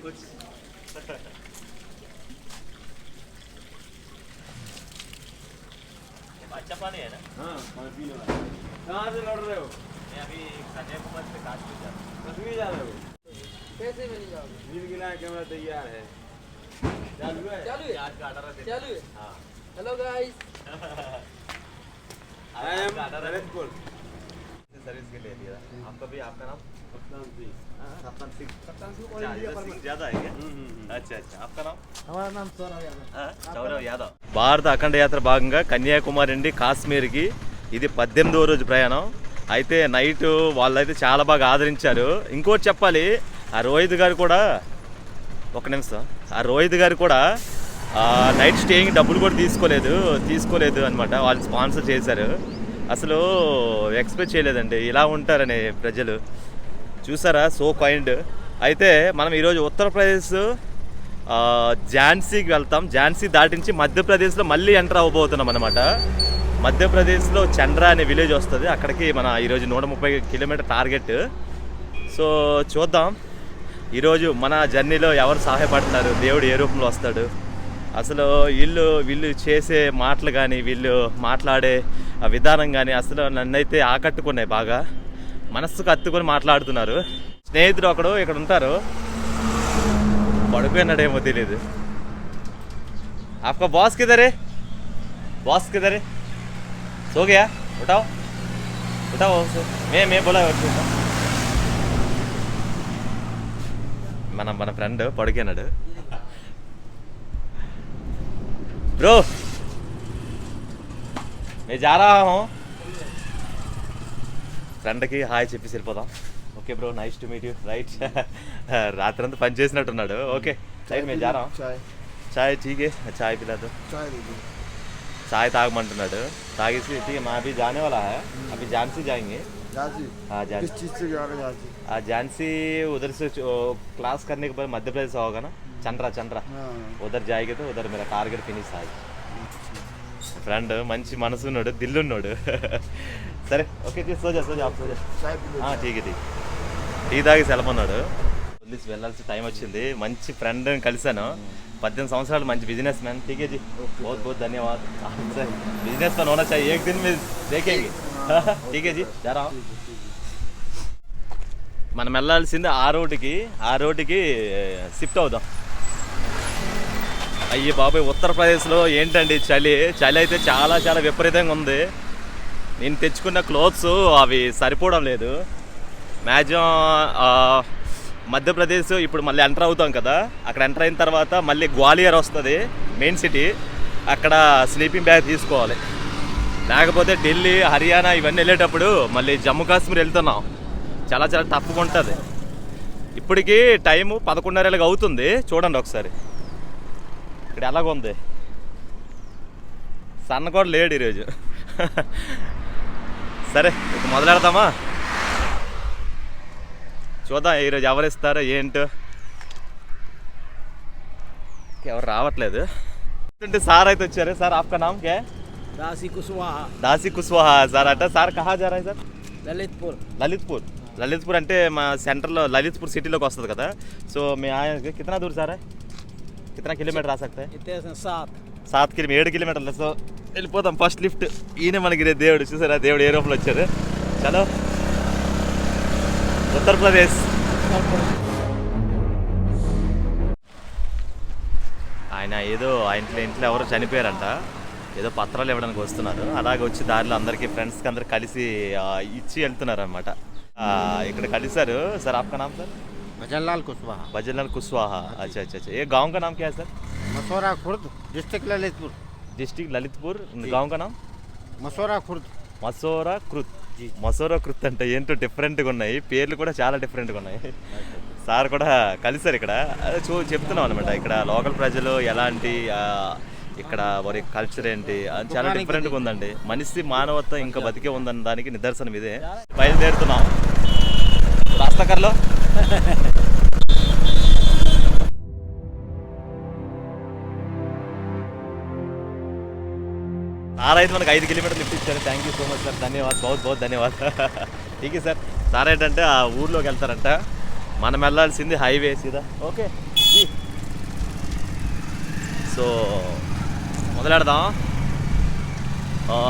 कुछ अच्छा पानी है ना? हाँ पानी पीने वाला। कहाँ से लड़ रहे हो? मैं अभी कन्याकुमारी से काश्मीर जा रहा हूँ। कश्मीर जा रहे हो? कैसे में नहीं जाओगे? नील गिलाया कैमरा तैयार है। चालू है? चालू है? आज का ऑर्डर है। चालू है? हाँ। Hello guys. I am Lalitpur. Service के लिए दिया। आपका भी आपका नाम? कप्तान सिंह। कप्तान सिंह। कप्तान सिंह अच्छा, इधर सिंह ज्यादा है क्या? अच्छा अच्छा आपका नाम? हमारा नाम सौरभ यादव। చౌరవ్ యాదవ్. భారత అఖండ యాత్ర భాగంగా కన్యాకుమారి నుండి కాశ్మీర్కి ఇది 18వ రోజు ప్రయాణం. అయితే నైట్ వాళ్ళైతే చాలా బాగా ఆదరించారు. ఇంకోటి చెప్పాలి, ఆ రోహిత్ గారు కూడా ఒక నిమిషం, ఆ రోహిత్ గారు కూడా నైట్ స్టేయింగ్ డబ్బులు కూడా తీసుకోలేదు అనమాట. వాళ్ళు స్పాన్సర్ చేశారు. అసలు ఎక్స్పెక్ట్ చేయలేదండి ఇలా ఉంటారని ప్రజలు. చూసారా, సో కైండ్. అయితే మనం ఈరోజు ఉత్తరప్రదేశ్ ఝాన్సీకి వెళ్తాం. ఝాన్సీ దాటించి మధ్యప్రదేశ్లో మళ్ళీ ఎంటర్ అవ్వబోతున్నాం అనమాట. మధ్యప్రదేశ్లో చండ్రా అనే విలేజ్ వస్తుంది. అక్కడికి మన ఈరోజు 130 కిలోమీటర్ టార్గెట్. సో చూద్దాం ఈరోజు మన జర్నీలో ఎవరు సహాయపడుతున్నారు, దేవుడు ఏ రూపంలో వస్తాడు. అసలు వీళ్ళు చేసే మాటలు కానీ, వీళ్ళు మాట్లాడే విధానం కానీ అసలు నన్నైతే ఆకట్టుకున్నాయి. బాగా మనస్సుకు హత్తుకొని మాట్లాడుతున్నారు. స్నేహితుడు ఒకడు ఇక్కడ ఉంటారు, పడుకున్నాడేమో తెలీదు. आपका बॉस किधर है? बॉस किधर है? सो गया? उठाओ मैं बोला మన ఫ్రెండ్ పడుకున్నాడు. బ్రో मैं जा रहा हूँ. ఫ్రెండ్కి హాయ్ చెప్పేసి వెళ్ళిపోదాం. Okay bro, nice to meet you. Right, రాత్రంతా పని చేసినట్టున్నాడు. ఓకే రైట్, మేము जा रहा हूँ. చాయ్ ठीक है, చాయ్ पिला दो. చాయ్ తాగమంటున్నాడు. తాగేసి ठीक है, मैं अभी जाने वाला है. अभी झांसी जाएंगे. हाँ झांसी उधर से क्लास करने के बाद मध्य प्रदेश होगा ना, चंद्रा उधर जाएगी तो उधर मेरा टारगेट फिनिश आएगी. ఫ్రెండ్ మంచి మనసున్నాడు, దిల్లున్నాడు. సరే ఓకే, సోజా आप సోజా. ठीक है టీ తాగేసి వెళ్ళమన్నాడు. వెళ్ళాల్సిన టైం వచ్చింది. మంచి ఫ్రెండ్ కలిశాను, 18 సంవత్సరాలు, మంచి బిజినెస్ మ్యాన్. ठीक है जी, बहुत बहुत धन्यवाद. बिजनेस मैन होना चाहिए, एक दिन में देखेंगे. ठीक है जी, जा रहा हूँ. మనం వెళ్ళాల్సింది ఆ రోడ్డుకి షిఫ్ట్ అవుదాం. అయ్యి బాబాయ్, ఉత్తరప్రదేశ్లో ఏంటండి చలి అయితే చాలా విపరీతంగా ఉంది. నేను తెచ్చుకున్న క్లోత్స్ అవి సరిపోవడం లేదు. మ్యాక్సిమం మధ్యప్రదేశ్ ఇప్పుడు మళ్ళీ ఎంటర్ అవుతాం కదా, అక్కడ ఎంటర్ అయిన తర్వాత మళ్ళీ గ్వాలియర్ వస్తుంది, మెయిన్ సిటీ. అక్కడ స్లీపింగ్ బ్యాగ్ తీసుకోవాలి. లేకపోతే ఢిల్లీ, హర్యానా ఇవన్నీ వెళ్ళేటప్పుడు మళ్ళీ జమ్మూ కాశ్మీర్ వెళ్తున్నాం. చాలా టఫ్గా ఉంటుంది. ఇప్పటికీ టైము 11:30 అవుతుంది. చూడండి ఒకసారి ఇక్కడ ఎలాగుంది. సన్న కూడా లేడు ఈరోజు. సరే ఇక మొదలెడతామా? చూద్దాం ఈరోజు ఎవరు ఇస్తారో ఏంటో. ఎవరు రావట్లేదు. సార్ అయితే వచ్చారు. సార్ आपका नाम क्या है? దాసి కుష్వాహా సార్. అంటే సార్ కహా जा रहा है సార్? లలిత్పూర్ అంటే మా సెంటర్లో లలిత్పూర్ సిటీలోకి వస్తుంది కదా. సో మేము ఆయనకి కిतना दूर సార్ है? कितना किलोमीटर आ सकता है? 7 కిలోమీటర్, 7 కిలోమీటర్లు. సో వెళ్ళిపోతాం. ఫస్ట్ లిఫ్ట్ ఈయన మనకి దేవుడు. చూసారా, దేవుడు ఏ రూపంలో వచ్చారు. చలో ఉత్తరప్రదేశ్. ఆయన ఇంట్లో ఎవరో చనిపోయారంట, ఏదో పత్రాలు ఇవ్వడానికి వస్తున్నారు. అలాగే వచ్చి దారిలో అందరికీ ఫ్రెండ్స్కి అందరు కలిసి ఇచ్చి వెళ్తున్నారు అనమాట. ఇక్కడ కలిసారు. సార్ आपका नाम सर? भजनलाल कुशवाहा. अच्छा. ये गांव का नाम क्या है सर? मसौरा खुर्द, डिस्ट्रिक्ट ललितपुर. गांव का नाम मसौरा खुर्द. మసోరా కృత్ అంటే ఏంటో డిఫరెంట్గా ఉన్నాయి, పేర్లు కూడా చాలా డిఫరెంట్గా ఉన్నాయి. సార్ కూడా కలిసారు ఇక్కడ. చెప్తున్నాం అనమాట, ఇక్కడ లోకల్ ప్రజలు ఎలాంటి, ఇక్కడ వారి కల్చర్ ఏంటి అని చాలా డిఫరెంట్గా ఉందండి. మనిషి మానవత్వం ఇంకా బతికే ఉందన్న దానికి నిదర్శనం ఇదే. బయలుదేరుతున్నాం రాస్తాకర్లో. సార్ అయితే మనకు 5 కిలోమీటర్లు లిఫ్ట్ ఇచ్చారు. Thank you so much sir, ధన్యవాద్, बहुत ధన్యవాద్. ఠీక్ సార్. సార్ ఏంటంటే ఆ ఊర్లోకి వెళ్తారంట, మనం వెళ్ళాల్సింది హైవే సీదా. ఓకే. చేసి సో మొదలెడదాం.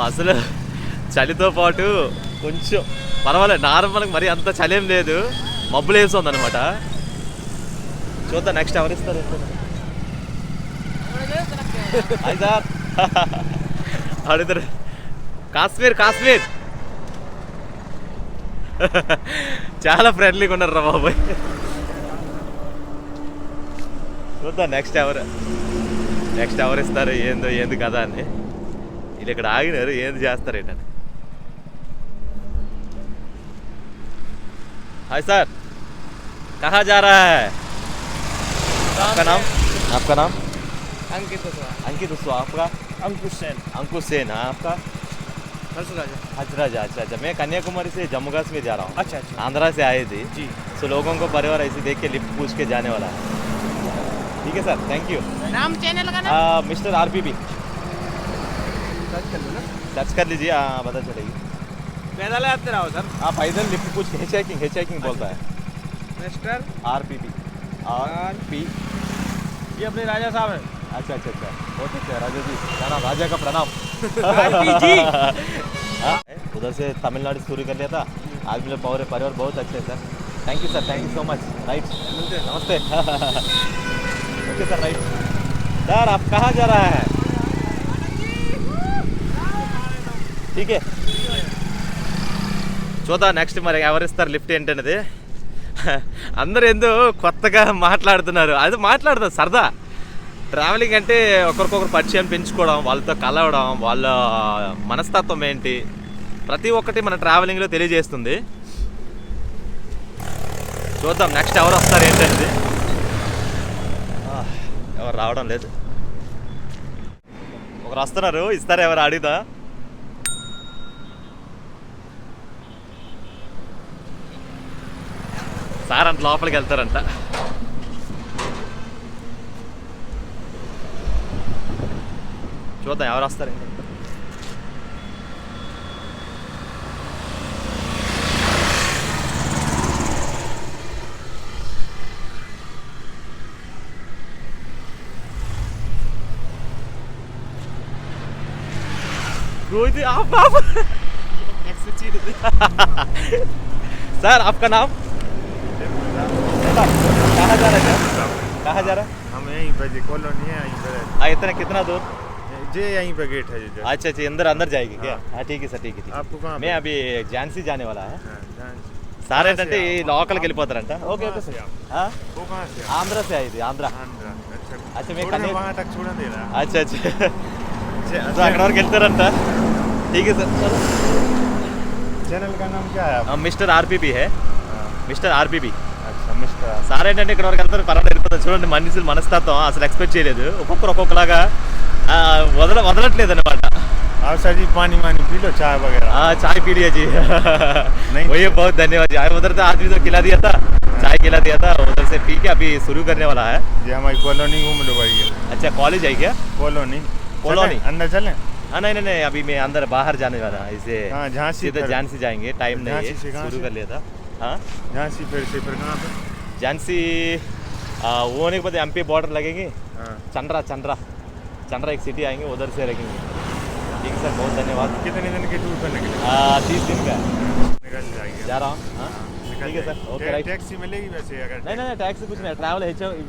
అసలు చలితో పాటు కొంచెం పర్వాలేదు, నార్మల్గా మరి అంత చలి ఏం లేదు, మబ్బులు వేస్తుంది అనమాట. చూద్దాం నెక్స్ట్ ఎవరు ఇస్తారు. Hi sir. అడుగుతారు కాశ్మీర్ కాశ్మీర్. చాలా ఫ్రెండ్లీగా ఉన్నారు రా బాబాయ్. చూద్దాం నెక్స్ట్ ఎవరు ఇస్తారు, ఏంది కదా అని. వీళ్ళు ఇక్కడ ఆగినారు, ఏంది చేస్తారు ఏంటని. हाय सर, कहाँ जा रहा है? आपका नाम? आपका नाम? अंकित कुशवाहा। अंकित कुशवाहा. आपका? अंकुश सेन। अंकुश सेन. हाँ, आपका? हर्षराज। हजराज. अच्छा अच्छा. मैं कन्याकुमारी से जम्मू कश्मीर जा रहा हूँ. अच्छा अच्छा आंध्रा से आए थे जी। तो लोगों को परिवार ऐसे देख के लिफ्ट पूछ के जाने वाला है. ठीक है सर, थैंक यू. नाम चैनल का नाम? Mister RPB. सर्च कर लीजिए, हाँ पता चलेगी. पैदल आते रहो सर। आप पैदल लिफ्ट पूछ के हिचहाइकिंग बोलता है. Mister RPB. RP. ये अपने राजा साहब है। अच्छा अच्छा अच्छा, बहुत अच्छा राजा जी. प्रणाम, राजा का प्रणाम. जी। हाँ, उधर से तमिलनाडु शुरू कर लिया था. आज मेरे परिवार बहुत अच्छे हैं sir. Thank you so much. Right, नमस्ते. Okay sir, right. सर आप कहाँ जा रहा है? ठीक है, చూద్దాం నెక్స్ట్ మరి ఎవరిస్తారు లిఫ్ట్ ఏంటనేది. అందరూ ఏందో కొత్తగా మాట్లాడుతున్నారు, అది మాట్లాడదాం సరదా. ట్రావెలింగ్ అంటే ఒకరికొకరు పరిచయం పెంచుకోవడం, వాళ్ళతో కలవడం, వాళ్ళ మనస్తత్వం ఏంటి, ప్రతి ఒక్కటి మన ట్రావెలింగ్లో తెలియజేస్తుంది. చూద్దాం నెక్స్ట్ ఎవరు వస్తారు ఏంటనేది. ఎవరు రావడం లేదు. ఒకరు వస్తున్నారు, ఇస్తారా ఎవరు అడుగుదా. సార్ అంత లోపలికి వెళ్తారంట. చూద్దాం ఎవరు వస్తారండి. रोहित आप सर आपका नाम? कहाँ जा रहे हैं? कहाँ जा रहा है? हम यहीं पे जी कॉलोनी है, यहीं पे इतना कितना दूर? जी यहीं पे गेट है जी। अच्छा अच्छा, अंदर जाएगी क्या? हाँ ठीक है सर, ठीक है. आपको कहाँ मैं अभी झांसी जाने वाला है. हाँ, సార్ ఏంటంటే ఈ లోకల్కి వెళ్ళిపోతారంట. Okay okay sir. वो कहाँ से? ఆంధ్ర से आई थी, आंध्रा. आंध्रा। अच्छा अच्छा, मैं छोड़ने कन्या- वहाँ तक छोड़ दे रहा। अच्छा अच्छा. సో అక్కడ వరకు వెళ్తారంట. ठीक है सर, चलो. चैनल का नाम क्या है आप? మిస్టర్ RPB है, మిస్టర్ RPB. अच्छा मिस्टर। సార్ ఏంటంటే ఇక్కడ వరకు వెళ్తారు, పర్వాలేదు వెళ్ళిపోతారు. చూడండి మనుషులు మనస్తత్వం అసలు ఎక్స్పెక్ట్ చేయలేదు. ఒక్కొక్కలాగా వదలట్లేదు అనమాట. आप सर जी पानी पी लो, चाय वगैरह। चाय पी लिया जी. नहीं वही बहुत धन्यवाद जी. उधर तो आदमी तो खिला दिया था, चाय खिला दिया था. उधर से पी के अभी शुरू करने वाला है. जी हमारी कॉलोनी घूम लो भाई। अच्छा कॉलेज है क्या? Colony colony? अंदर चलें? हाँ नहीं अभी मैं अंदर बाहर जाने वाला है. इसे हाँ झांसी। सीधा झांसी जाएंगे, टाइम नहीं झांसी से है, कहाँ शुरू से? कर लिया था. हाँ झांसी फिर कहाँ पे? झांसी वो होने के बाद MP बॉर्डर लगेंगे. हाँ। चंद्रा एक सिटी आएंगे, उधर से रखेंगे. ठीक है सर, बहुत धन्यवाद. कितने दिन के टूर पर निकले? 30 दिन का निकल जाएंगे। जा रहा हूँ. हाँ निकल ठीक है सर, जाएंगे। Okay right. टैक्सी मिलेगी वैसे अगर? नहीं टैक्स कुछ नहीं, ट्रैवल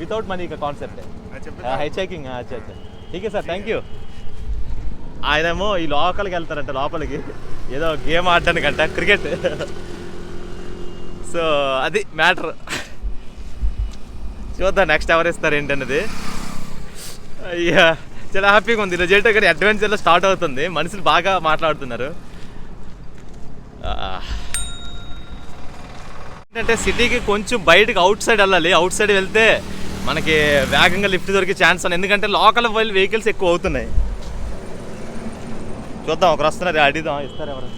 विदाउट मनी का कॉन्सेप्ट है. अच्छा बताओ। హైచైకింగ్. అచ్చా అచ్చా, ఠీక్ సార్, థ్యాంక్ యూ. ఆయనేమో ఈ లోకల్కి వెళ్తారంట, లోపలికి ఏదో గేమ్ ఆడడానికంట, క్రికెట్. సో అది మ్యాటర్. చూద్దాం నెక్స్ట్ ఎవరు ఇస్తారు ఏంటన్నది. అయ్యా చాలా హ్యాపీగా ఉంది. ఈరోజు ఏంటో కానీ అడ్వెంచర్లో స్టార్ట్ అవుతుంది, మనుషులు బాగా మాట్లాడుతున్నారు. ఏంటంటే సిటీకి కొంచెం బయటకు అవుట్ సైడ్ వెళ్ళాలి. అవుట్ సైడ్ వెళ్తే మనకి వేగంగా లిఫ్ట్ దొరికే ఛాన్స్ ఉంది, ఎందుకంటే లోకల్ వెహికల్స్ ఎక్కువ అవుతున్నాయి. చూద్దాం ఒకరు వస్తున్నారు, అడిగిదాం ఇస్తారు ఎవరు.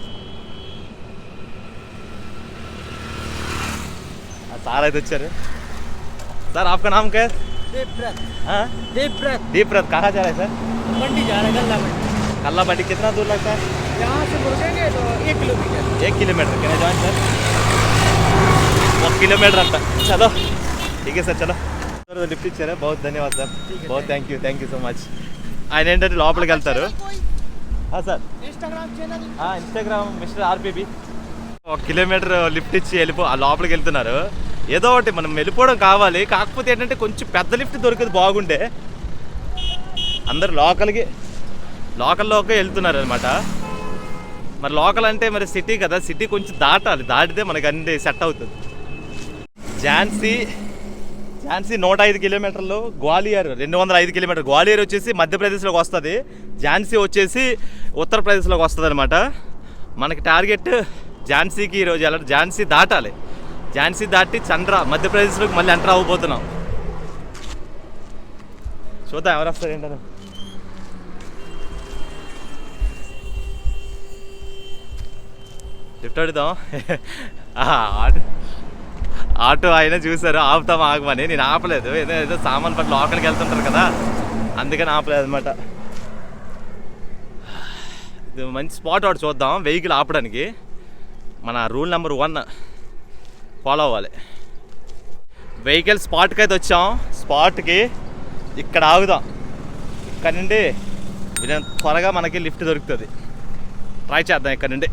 సార్ అయితే వచ్చారు. సార్ आपका नाम क्या है? देवव्रत। हाँ दीपव्रत. कहाँ जा रहे हैं सर? मंडी जा रहे हैं, गल्ला मंडी। कल्ला मंडी कितना दूर लगता है? यहाँ से मुड़ेंगे तो 1 किलोमीटर। 1 किलोमीटर. क्या जान सर? 1 किलोमीटर अंत. चलो ठीक है सर, चलो. లిఫ్ట్ ఇచ్చారా బహుత్ ధన్యవాద్ సార్ బహుత్ థ్యాంక్ యూ సో మచ్ ఆయన ఏంటంటే లోపలికి వెళ్తారు sir Instagram channel Instagram mister RPB 1 kilometre lift ఇచ్చి ఆ లోపలికి వెళ్తున్నారు ఏదో ఒకటి మనం వెళ్ళిపోవడం కావాలి కాకపోతే ఏంటంటే కొంచెం పెద్ద లిఫ్ట్ దొరికేది బాగుండే అందరు లోకల్లోకి వెళ్తున్నారు అనమాట మరి లోకల్ అంటే మరి సిటీ కదా సిటీ కొంచెం దాటితే మనకి అన్ని సెట్ అవుతుంది ఝాన్సీ 105 కిలోమీటర్లు గ్వాలియర్ 205 కిలోమీటర్లు గ్వాలియర్ వచ్చేసి మధ్యప్రదేశ్లోకి వస్తుంది ఝాన్సీ వచ్చేసి ఉత్తరప్రదేశ్లోకి వస్తుంది అనమాట మనకి టార్గెట్ ఝాన్సీకి ఈరోజు వెళ్ళాలి ఝాన్సీ దాటాలి ఝాన్సీ దాటి చంద్ర మధ్యప్రదేశ్లోకి మళ్ళీ ఎంటర్ అవ్వబోతున్నాం చూద్దాం ఎవరు వస్తారు ఏంటని లిఫ్ట్ అడుగుదాం ఆటో ఆయన చూసారు ఆపుతాం ఆగమని నేను ఆపలేదు ఏదో సామాన్ పట్ల లోకల్కి వెళ్తుంటారు కదా అందుకని ఆపలేదు అనమాట ఇది మంచి స్పాట్ ఒకటి చూద్దాం వెహికల్ ఆపడానికి మన రూల్ నెంబర్ 1 ఫాలో అవ్వాలి వెహికల్ స్పాట్కి అయితే వచ్చాం స్పాట్కి ఇక్కడ ఆగుదాం ఇక్కడ నుండి త్వరగా మనకి లిఫ్ట్ దొరుకుతుంది ట్రై చేద్దాం ఇక్కడ నుండి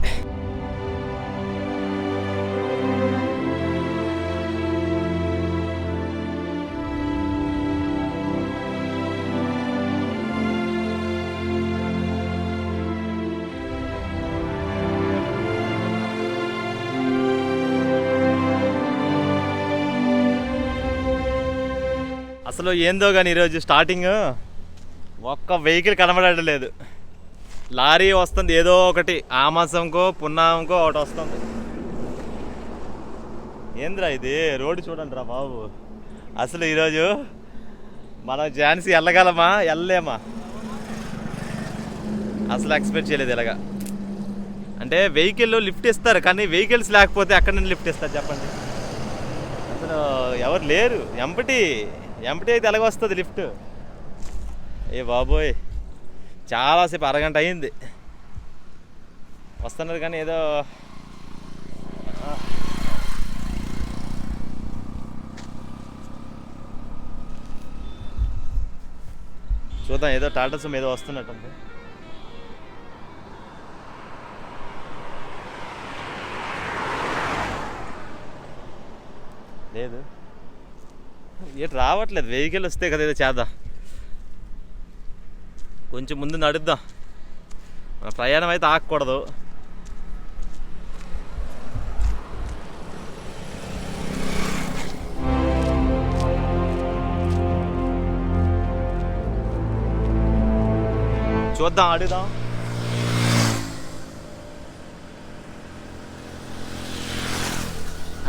అసలు ఏందో కానీ ఈరోజు స్టార్టింగ్ ఒక్క వెహికల్ కనబడడం లేదు లారీ వస్తుంది ఏదో ఒకటి ఆమాసంకో పున్నాంకో ఒకటి వస్తుంది ఏంద్రా ఇది రోడ్డు చూడండి రా బాబు అసలు ఈరోజు మనం ఝాన్సీ వెళ్ళగలమా వెళ్ళలేమా అసలు ఎక్స్పెక్ట్ చేయలేదు ఇలాగా అంటే వెహికల్ లిఫ్ట్ ఇస్తారు కానీ వెహికల్స్ లేకపోతే ఎక్కడి నుండి లిఫ్ట్ ఇస్తారు చెప్పండి అసలు ఎవరు లేరు ఎంపటి అయితే ఎలాగొస్తుంది లిఫ్ట్ ఏ బాబోయ్ చాలాసేపు అరగంట అయింది వస్తున్నారు కానీ ఏదో చూద్దాం ఏదో టాటా సుమ్ ఏదో వస్తున్నట్టుంది లేదు ఏటు రావట్లేదు వెహికల్ వస్తే కదా ఏదో చేద్దాం కొంచెం ముందు నడుద్దాం మన ప్రయాణం అయితే ఆగకూడదు చూద్దాం అడుగుదాం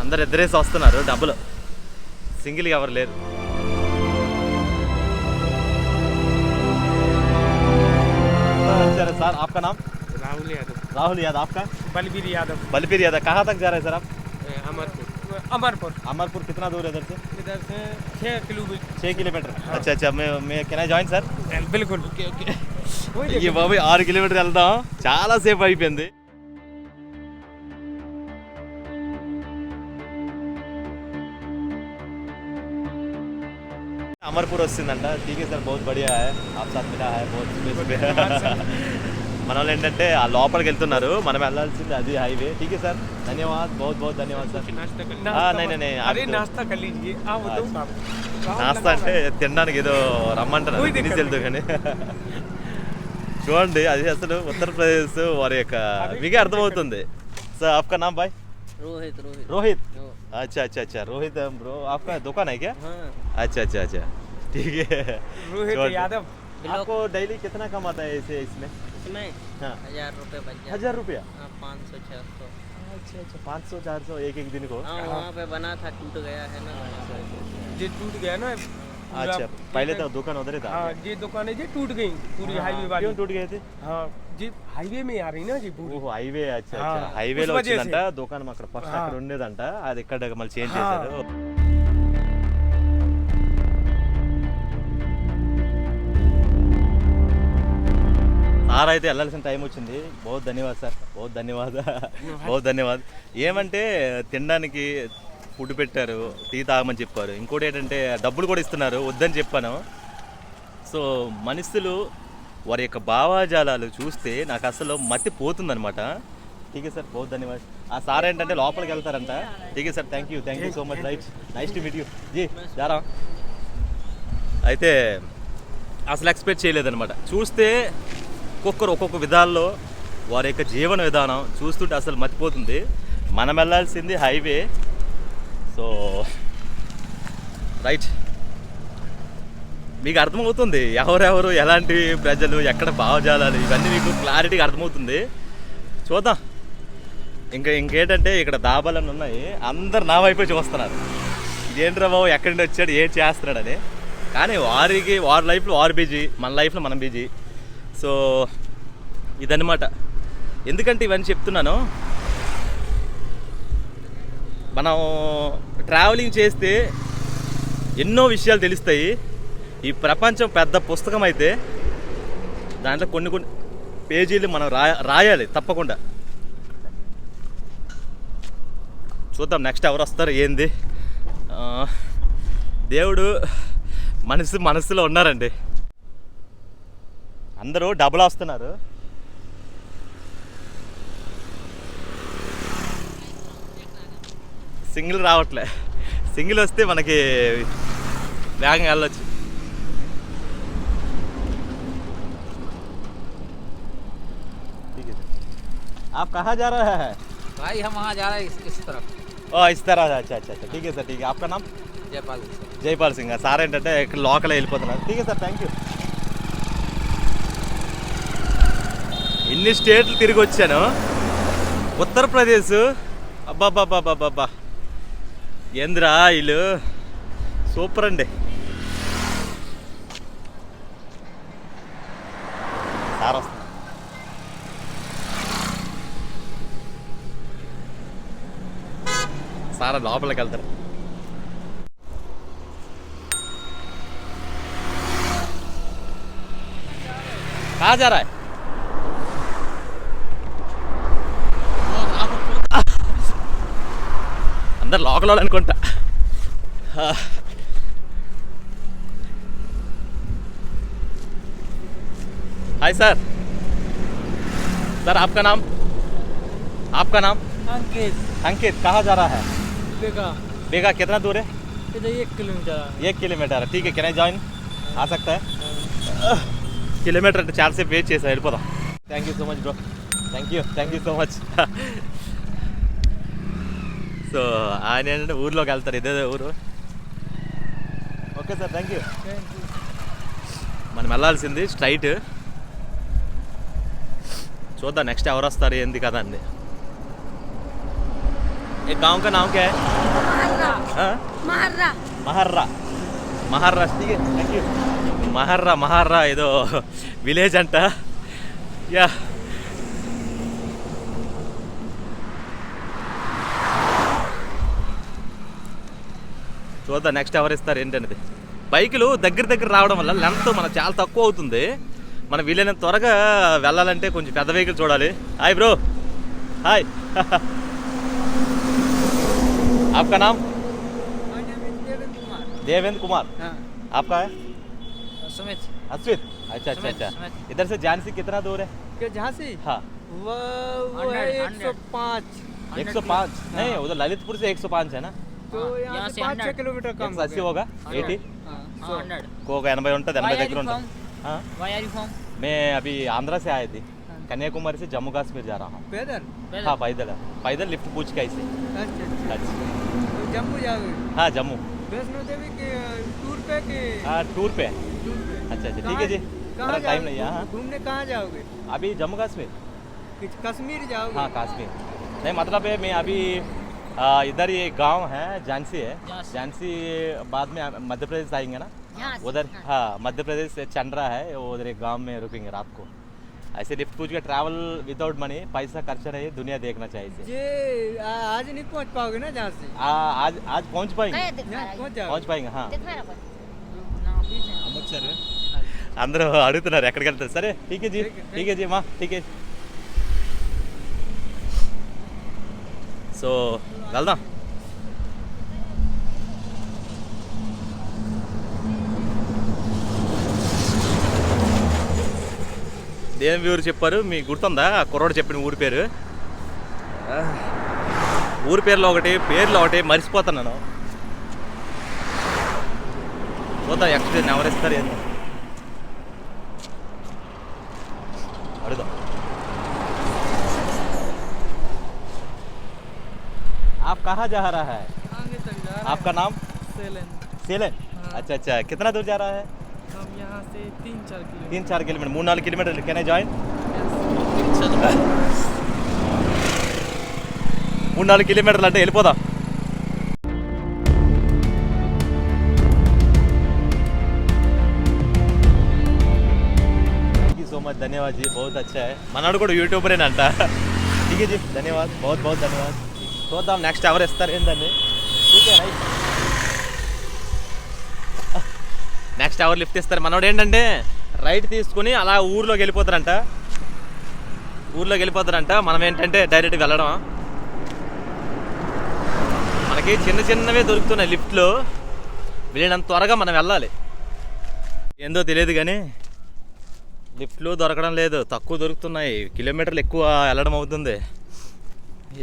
అందరు ఎదురేసి వస్తున్నారు డబ్బులు సింగిల్గా ఎవరు లేరు सर आपका नाम राहुल यादव आपका बलबीर यादव कहाँ तक जा रहे हैं सर आप अमरपुर कितना दूर है इधर से 6 किलोमीटर अच्छा मैं कैन आई జాయిన్ సార్ बिल्कुल ఈ బాబు 6 కిలోమీటర్లు వెళ్దాం చాలా సేపు అయిపోయింది अमरपुर వస్తుందంట ठीक है सर बहुत बढ़िया है आप साथ मिला है बहुत మన వాళ్ళు ఏంటంటే ఆ లోపలికి వెళ్తున్నారు మనం వెళ్ళాల్సింది అది హైవే ठीक है सर धन्यवाद बहुत धन्यवाद सर नहीं अरे नाश्ता कर लीजिए आप बताओ నాస్తా అంటే తినడానికి ఏదో రమ్మంటారు తినేసి వెళ్తారు కానీ చూడండి అది అసలు ఉత్తరప్రదేశ్ వారి యొక్క మీకు అర్థమవుతుంది సార్ आपका नाम भाई रोहित अच्छा रोहित ब्रो आपका दुकान है क्या अच्छा ठीक है रोहित यादव आपको डेली कितना कमाता है इसे इसमें हाँ 1000 रुपए बच जाते 1000 रुपया 500 600 अच्छा 500 400 एक दिन को वहाँ पे बना था टूट गया है ना ये टूट गया ना अच्छा पहले तो दुकान उधर ही था हाँ ये दुकान है जी टूट गई पूरी हाईवे वाली क्यों टूट गए थे हाँ जी हाईवे में आ रही ना जी पूरी ఓహో హైవే అచ్చా హైవేలో వచ్చిందంట దుకాణం అక్కడ ఫస్ట్ అక్కడ ఉండేదంట అది ఇక్కడ మళ్ళీ చేంజ్ చేశారు సార్ అయితే వెళ్ళాల్సిన టైం వచ్చింది बहुत धन्यवाद సార్ बहुत धन्यवाद ఏమంటే తినడానికి ఫుడ్ పెట్టారు, టీ తాగమని చెప్పారు. ఇంకోటి ఏంటంటే డబ్బులు కూడా ఇస్తున్నారు, వద్దని చెప్పాను. సో మనుషులు వారి యొక్క భావాజాలాలు చూస్తే నాకు అసలు మతి పోతుందనమాట. ఠీకే సార్, बहुत धन्यवाद. ఆ సార్ ఏంటంటే లోపలికి వెళ్తారంట. ఠీకే sir, thank you so much. Right, nice to meet you ji. జారా అయితే అసలు ఎక్స్పెక్ట్ చేయలేదన్నమాట. చూస్తే ఒక్కొక్క విధాల్లో వారి యొక్క జీవన విధానం చూస్తుంటే అసలు మతిపోతుంది. మనం వెళ్ళాల్సింది హైవే. సో రైట్, మీకు అర్థమవుతుంది ఎవరెవరు, ఎలాంటి ప్రజలు, ఎక్కడ భావజాలాలు, ఇవన్నీ మీకు క్లారిటీగా అర్థమవుతుంది. చూద్దాం. ఇంకేంటంటే ఇక్కడ దాబాలన్నీ ఉన్నాయి, అందరు నా వైపే చూస్తున్నారు. ఇదేంట్రా బాబు, ఎక్కడి నుండి వచ్చాడు, ఏం చేస్తున్నాడని. కానీ వారి లైఫ్లో వారు బిజీ, మన లైఫ్లో మనం బిజీ. సో ఇదన్నమాట. ఎందుకంటే ఇవన్నీ చెప్తున్నాను, మనం ట్రావెలింగ్ చేస్తే ఎన్నో విషయాలు తెలుస్తాయి. ఈ ప్రపంచం పెద్ద పుస్తకం అయితే దాంట్లో కొన్ని పేజీలు మనం రాయాలి తప్పకుండా. చూద్దాం నెక్స్ట్ ఎవరు వస్తారు ఏంది. దేవుడు మనసులో ఉన్నారండి. అందరూ డబుల్ వస్తున్నారు. సింగిల్ రావట్లే. సింగిల్ వస్తే మనకి వేగంగా వెళ్ళొచ్చు. आप कहाँ जा रहा है भाई? हम वहाँ जा रहे हैं इस तरफ। ఓ इस तरह. अच्छा ठीक है सर, ठीक है. आपका नाम? जयपाल। జైపాల్ సింగ్. సార్ ఏంటంటే ఇక్కడ లోకల్ వెళ్ళిపోతున్నారు. ఠీక్ సార్, థ్యాంక్ యూ. ఇన్ని స్టేట్లు తిరిగి వచ్చాను. ఉత్తరప్రదేశ్ అబ్బాబ్బాబ్బాబ్బా, ఏంద్రా వీళ్ళు సూపర్ అండి. సార్ వస్తుంది. సార్ లోపలికి వెళ్తారు. कहाँ जा रहा है? अंदर लोकल अनुకుంటా. Hi sir. सर आपका नाम? अंकित. कहाँ जा रहा है? बेगा. कितना दूर है? इधर 1 किलोमीटर। 1 किलोमीटर. ठीक है, कैन आई ज्वाइन? आ सकता है? కిలోమీటర్ అంటే చాలాసేపు వెయిట్ చేసా, వెళ్ళిపోదాం. Thank you so much bro. Thank you so much. So ఆయన ఏంటంటే ఊర్లోకి వెళ్తారు, ఇదే ఊరు. Okay sir, thank you. మనం వెళ్ళాల్సింది స్ట్రైట్. చూద్దాం నెక్స్ట్ ఎవరు వస్తారు ఏంది కదా అండి. ఏ गांव का नाम क्या है? మహర్రా. ठीक है, थैंक यू. మహర్రా ఏదో విలేజ్ అంట. యా, చూద్దాం నెక్స్ట్ ఎవరు ఇస్తారు ఏంటనేది. బైకులు దగ్గర రావడం వల్ల లెంత్ మనకు చాలా తక్కువ అవుతుంది. మనం వీలైనంత త్వరగా వెళ్ళాలంటే కొంచెం పెద్ద వెహికల్ చూడాలి. Hi bro. హాయ్. आपका नाम? देवेंद्र कुमार. आपका है? सुमित। अश्वित. अच्छा. इधर से झांसी कितना दूर है? झांसी? हाँ, वो है 105। 105. नहीं, उधर ललितपुर से 105 है ना. तो यहाँ से 5-6 किलोमीटर कम 180 होगा. 80 100। होगा. 80 ఉంటుంది. 80 దగ్గర ఉంటుంది. हाँ, Why are you from? मैं अभी आंध्रा से आए थे. कन्याकुमारी से जम्मू कश्मीर जा रहा हूँ. पैदल? हाँ, पैदल लिफ्ट पूछ के ऐसे. अच्छा। तो जम्मू जाओगे? हाँ, जम्मू. वैष्णो देवी के टूर पे के? हाँ, टूर पे. अच्छा, ठीक है जी. कहाँ टाइम नहीं है. हाँ, घूमने कहाँ जाओगे? अभी जम्मू कश्मीर. कश्मीर जाओगे? हाँ, कश्मीर. नहीं, मतलब है मैं अभी इधर ये गांव है झांसी है. झांसी बाद में मध्य प्रदेश आएंगे ना, उधर. हाँ, मध्य प्रदेश से चंद्रा है, उधर एक गांव में रुकेंगे रात को. ऐसे लिफ्ट पूछ के ट्रैवल विदाउट मनी, पैसा खर्चा नहीं, दुनिया देखना चाहिए. ये आज नहीं पहुंच पाओगे ना जहाँ से? आज पहुंच पाएंगे. पहुंच पाएंगे. हाँ, అందరూ అడుగుతున్నారు ఎక్కడికి వెళ్తారు. సరే, ఠీక్ హే జీ. మా ఠీక్ హే. సో వెళ్దాం. దేని ఊరు చెప్పారు మీకు గుర్తుందా? ఆ కుర్రోడు చెప్పిన ఊరి పేరు. ఊరి పేర్లో ఒకటి మర్చిపోతున్నాను. చూద్దాం ఎక్స్ప్లెయిన్ ఎవరు ఇస్తారు ఏందో అడుగుదాం. आप कहाँ जा रहा है? आगे तक जा रहा आपका नाम? सेलन। सेलन. हाँ। अच्छा कितना दूर जा रहा है? हम यहाँ से 3-4 kilometre. 3-4 kilometre 3-4 kilometre. Can I join? 3-4 కిలోమీటర్లు అంటే వెళ్ళిపోదాం. Thank you so much. ధన్యవాద్ జీ, बहुत अच्छा है. మనోడు కూడా యూట్యూబరేనంట. ठीक है जी, धन्यवाद, बहुत धन्यवाद. చూద్దాం నెక్స్ట్ ఎవరు ఇస్తారు ఏందని. నెక్స్ట్ ఎవరు లిఫ్ట్ ఇస్తారు. మనోడు ఏంటంటే రైట్ తీసుకుని అలా ఊర్లోకి వెళ్ళిపోతారంట. మనం ఏంటంటే డైరెక్ట్ వెళ్ళడం. మనకి చిన్నవే దొరుకుతున్నాయి లిఫ్ట్లో. వెళ్ళినంత త్వరగా మనం వెళ్ళాలి. ఏందో తెలియదు కానీ లిఫ్ట్లు దొరకడం లేదు, తక్కువ దొరుకుతున్నాయి. కిలోమీటర్లు ఎక్కువ వెళ్ళడం అవుతుంది.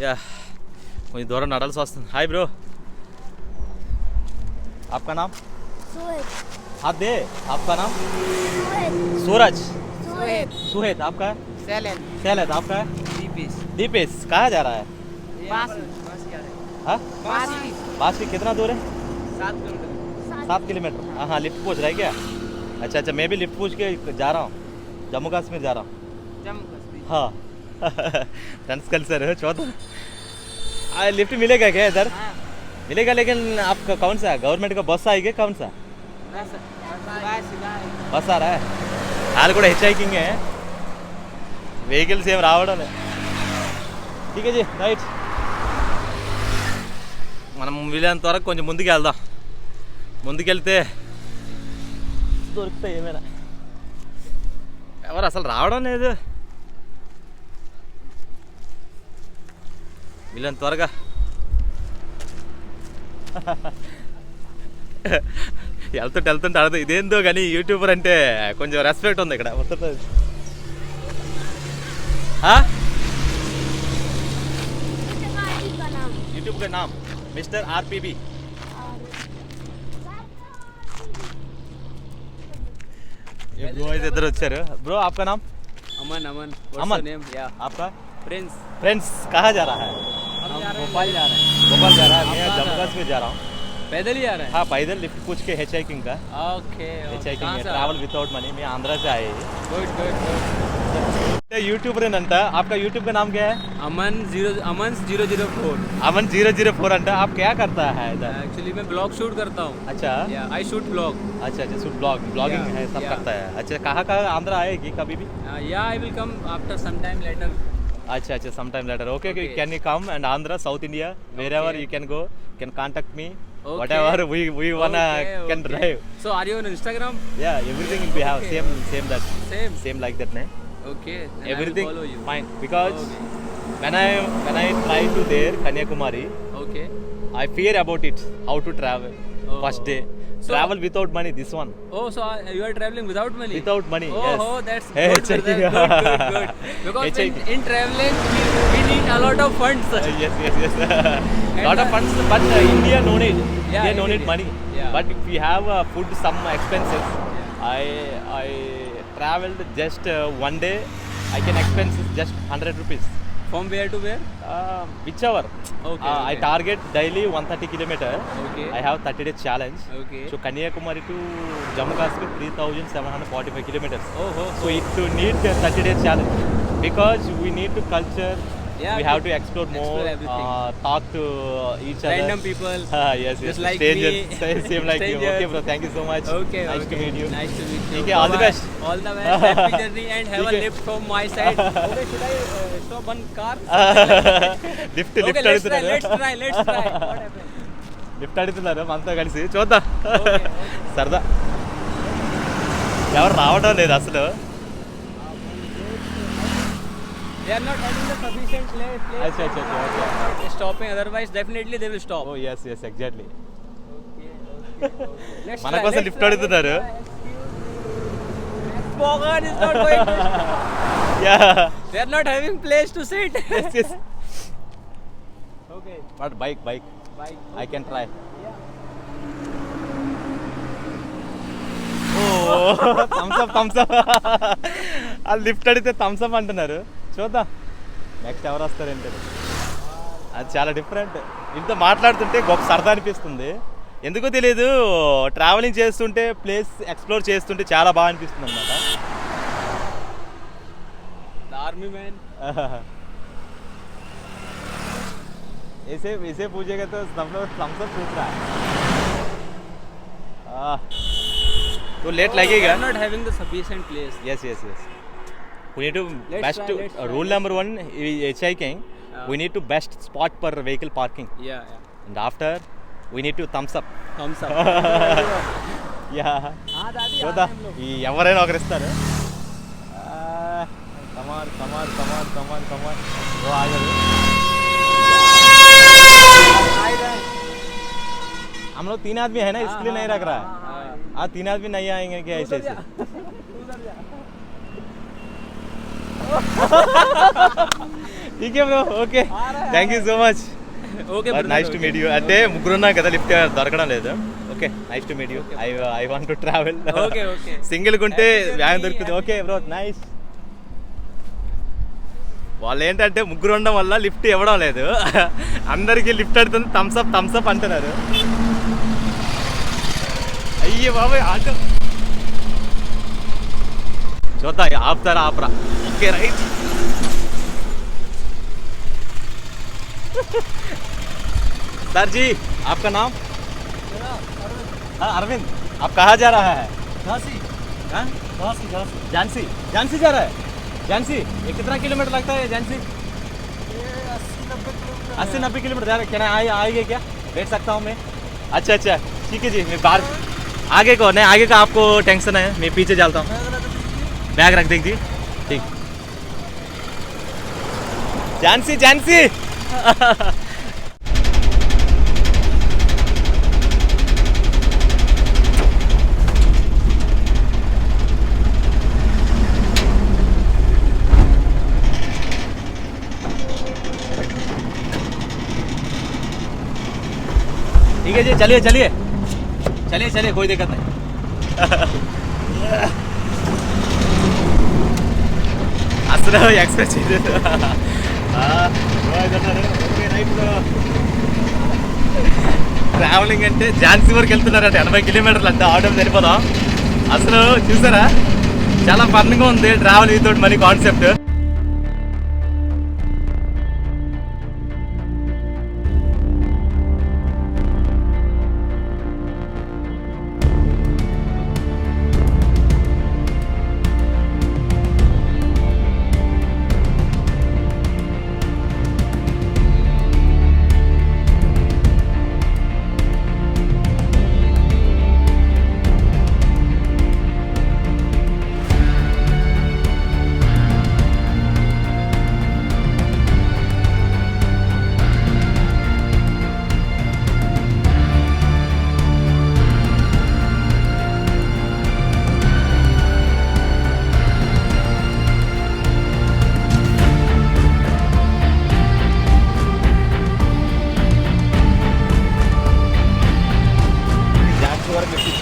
యా కొంచెం దూరం నడాల్సి వస్తుంది. హాయ్ బ్రో, आपका नाम? हाथ दे. आपका नाम? सूरज. सुहेद. आपका? सैलद. आपका? दीपेश. कहाँ जा रहा है? हाँ बासी. कितना दूर है? 7 किलोमीटर. हाँ लिफ्ट पूछ रहा है क्या? अच्छा मैं भी लिफ्ट पूछ के जा रहा हूँ. जम्मू कश्मीर जा रहा हूँ. हाँ फ्रेंड्स कल सर चौथा लिफ्ट मिलेगा क्या इधर? मिलेगा, लेकिन आपका कौन सा गवर्नमेंट का बस आएगा? कौन सा బస్ ఆరా? వాళ్ళు కూడా హెచ్ఐకింగ్ వెహికల్స్ ఏం రావడం. ఠీక్ జీ రైట్. మనం వీలైనంత వరకు కొంచెం ముందుకు వెళ్దాం. ముందుకెళ్తే దొరుకుతాయి ఏమైనా. ఎవరు అసలు రావడం లేదు. వీలైనంత త్వరగా వెళ్తుంటే అడదు. ఇదేందో కానీ యూట్యూబర్ అంటే కొంచెం రెస్పెక్ట్ ఉంది ఇక్కడ ఉత్తరప్రదేశ్. యూట్యూబ్ का नाम मिस्टर RPB. ब्रो इधर వచ్చారు. ब्रो आपका नाम? अमन. अमन. नेम या आपका? फ्रेंड्स. कहाँ जा रहा है? हम भोपाल जा रहे हैं. भोपाल जा रहा है. मैं जम्मू कश्मीर जा रहा हूँ. पैदल ही आ रहे हैं? हाँ पैदल लिफ्ट पूछ के हिचहाइकिंग का. Okay. Hitchhiking travel without money. मैं आंध्रा से आए. गुड. यूट्यूबर अंट. आपका यूट्यूब का नाम क्या है? अमन 004. अमन 004 अंट. आप क्या करता है इधर? एक्चुअली मैं ब्लॉग शूट करता हूँ. अच्छा आई शूट ब्लॉग. अच्छा शूट ब्लॉगिंग है सब करता है. अच्छा कहाँ आंध्रा आएगी कभी भी? या I will come after some time later. अच्छा some time later. Okay. Can you come and Andhra, South India, wherever you can go, can contact me. Okay. Whatever we wanna can drive. So are you on Instagram? Yeah, everything will be have same like that, ne? Okay. Then Everything I will follow you. fine because Okay. when I try to there Kanyakumari, Okay. I fear about it how to travel. Oh. First day So- travel without money. This one Oh, so you are traveling without money? without money. Oh, Yes. that's Hey, good. check Brother. it. Good. Because Check in traveling we need a lot of funds. Yes. Lot of funds, but India no need. Yeah, India no need India. money. Yeah. But if we have food some expenses, I traveled just one day. I can expenses just 100 rupees. From where to where? Whichever. Okay, I okay. target daily 130 kilometer. Okay. I have 30 days challenge. Okay. So Kanyakumari to Jammu Kashmir 3,745 kilometers. Oh. So it to need 30 days challenge because we need to culture. Yeah, we have to explore more. explore everything. Talk to each other. Random people. Yes. Just like Strangers. me. Same like you. Strangers. Okay, bro. Thank you so much. Okay. Nice to meet you. Nice to meet you. Okay, all the Bye-bye. best. All the best. Happy journey and have a Okay. lift from my side. Okay, should I stop one car? Lift Okay, let's try. అడుగుతున్నారు. Let's try. What happened? Lift అడుగుతున్నారు మనతో కలిసి చూద్దాం. Okay. సరదా ఎవరు రావడం లేదు అసలు. They are not having the sufficient place. अच्छा. They're stopping. Otherwise, definitely they will stop. Oh yes exactly. Let's మన try, కోసం let's లిఫ్ట్ try. అడుగుతున్నారు. Spogan is not going to stop. Yeah. They are not having place to sit. Yes, yes. Okay. But bike. Bike. I can try. Oh, thumbs up. ఆ lift అడిగితే Thums up అంటున్నారు. చూద్దాం next ఎవరు వస్తారు ఏంటది. అది చాలా డిఫరెంట్. ఇంత మాట్లాడుతుంటే గొప్ప సరదా అనిపిస్తుంది. ఎందుకో తెలియదు, ట్రావెలింగ్ చేస్తుంటే ప్లేస్ ఎక్స్ప్లోర్ చేస్తుంటే చాలా బాగా అనిపిస్తుంది అన్నమాట. The army man. ऐसे पूछेगा तो सब लोग थम्स अप पूछ रहा है. तो लेट They लगेगा. are not having the sufficient place. Yes. We need to Let's best try. rule number 1 hitchhiking. We need to best spot per vehicle parking. Yeah. And after we need to thumbs up. Thumbs up. Yeah. हाँ दादी చూద్దా आ रहे हैं हम लोग. ఈ ఎవరైనా ఒకరు ఇస్తారు. కమాన్ ఓ ఆగదు. हम लोग 3 आदमी है ना, इसके लिए नहीं रख रहा है. हाँ 3 आदमी नहीं आएंगे क्या ऐसे ठीक है bro. Okay thank you so much. Okay. But nice to meet you. అంటే ముగ్గురున్నా కదా, లిఫ్ట్ దొరకడం లేదు. Okay nice to meet you. I want to travel. Okay. Single గుంటే వ్యాన్ దొరుకుతుంది. Okay bro nice. వాళ్ళు ఏంటంటే ముగ్గురు ఉండడం వల్ల లిఫ్ట్ ఇవ్వడం లేదు. అందరికీ లిఫ్ట్ అడుతుంది, థమ్స్ అప్ అంటున్నారు. అయ్యే బాబాయ్ ఆటో చూద్దా ఆపరా. Okay right. सर जी आपका नाम? हाँ अरविंद. आप कहाँ जा रहा है? झांसी जा रहा है. झांसी ये कितना किलोमीटर लगता है झांसी? 80-90 किलोमीटर जा रहा है. क्या आएंगे क्या? बैठ सकता हूँ मैं? अच्छा ठीक है जी. मैं बाहर आगे को नहीं, आगे का आपको टेंशन है, मैं पीछे चलता हूँ. बैग रख दीजिए. ठीक. झांसी ठीक है जी. चलिए कोई दिक्कत नहीं. అసలు ఎక్స్పెక్ట్ చేయలేదు. ట్రావెలింగ్ అంటే ఝాన్సీ వరకు వెళ్తున్నారంటే 80 కిలోమీటర్లు అంటే ఆటో వెళ్ళిపోదాం. అసలు చూసారా చాలా ఫన్గా ఉంది ట్రావెల్ వితౌట్ మనీ కాన్సెప్ట్.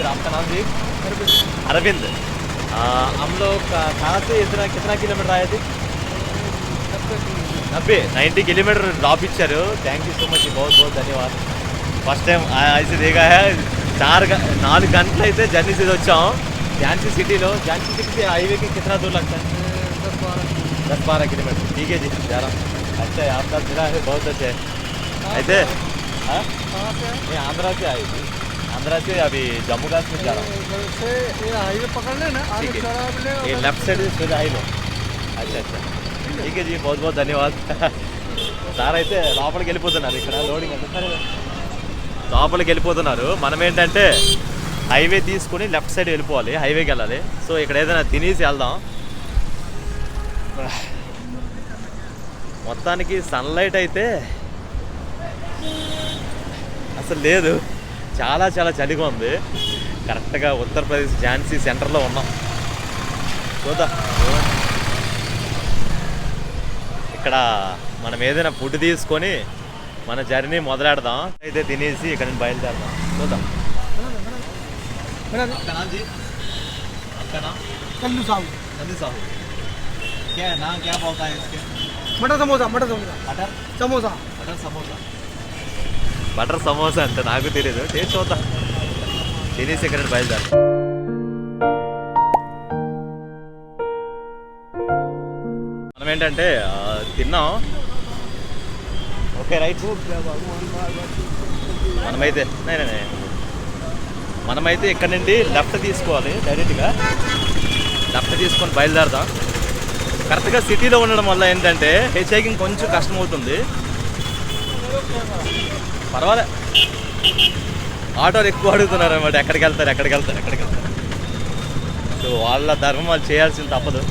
आपका नाम जी? अरविंद. हम लोग कहाँ से इतना कितना किलोमीटर आए थे? 90 किलोमीटर ड्रॉप इच्छाరు. Thank you so much. बहुत ధన్యవాद. ఫస్ట్ టైం ऐसे देखा है. 4 घंटे అయితే జర్నీ చేసి వచ్చాం झांसी सिटी लो. झांसी सिटी से हाईवे के कितना दूर लगता है? 10-12 किलोमीटर. ठीक है जी जा रहा हूँ. अच्छा है आपका जिला है बहुत अच्छा है. అయితే मैं आंध्रा से आई थी. आंध्रा से अभी जम्मू कश्मीर जा रहा हूँ. हाईवे पकड़ लेना. ठीक है ये लेफ्ट साइड से हाईवे. अच्छा ठीक है जी बहुत ధన్యవాद. సార్ అయితే లోపలికి వెళ్ళిపోతున్నారు. ఇక్కడ లోడింగ్ అంటే లోపలికి వెళ్ళిపోతున్నారు. మనం ఏంటంటే హైవే తీసుకుని లెఫ్ట్ సైడ్ వెళ్ళిపోవాలి, హైవేకి వెళ్ళాలి. సో ఇక్కడ ఏదైనా తినేసి వెళ్దాం. మొత్తానికి సన్లైట్ అయితే అసలు లేదు. చాలా చలిగా ఉంది. కరెక్ట్గా ఉత్తరప్రదేశ్ ఝాన్సీ సెంటర్లో ఉన్నాం. చూద్దాం ఇక్కడ మనం ఏదైనా ఫుడ్ తీసుకొని మన జర్నీ మొదలెడదాం. అయితే తినేసి ఇక్కడ నుంచి బయలుదేరదాం. చూద్దాం. कल्लू साहू क्या नाम क्या बोलता है इसके? मटर समोसा मटर समोसा मटर समोसा బటర్ సమోసా. బటర్ సమోసా అంటే నాకు తెలియదు. టేస్ట్ చూద్దాం. తినేసి ఇక్కడ నుంచి బయలుదేరదాం. మనం ఏంటంటే తిన్నాం. Okay right. మనమైతే ఇక్కడ నుండి లెఫ్ట్ తీసుకోవాలి. డైరెక్ట్గా లెఫ్ట్ తీసుకొని బయలుదేరదాం. కరెక్ట్గా సిటీలో ఉండడం వల్ల ఏంటంటే హెచ్ఐకింగ్ కొంచెం కష్టం అవుతుంది. పర్వాలే, ఆటోలు ఎక్కువ అడుగుతున్నారు అన్నమాట. ఎక్కడికి వెళ్తారు. సో వాళ్ళ ధర్మం వాళ్ళు చేయాల్సింది తప్పదు.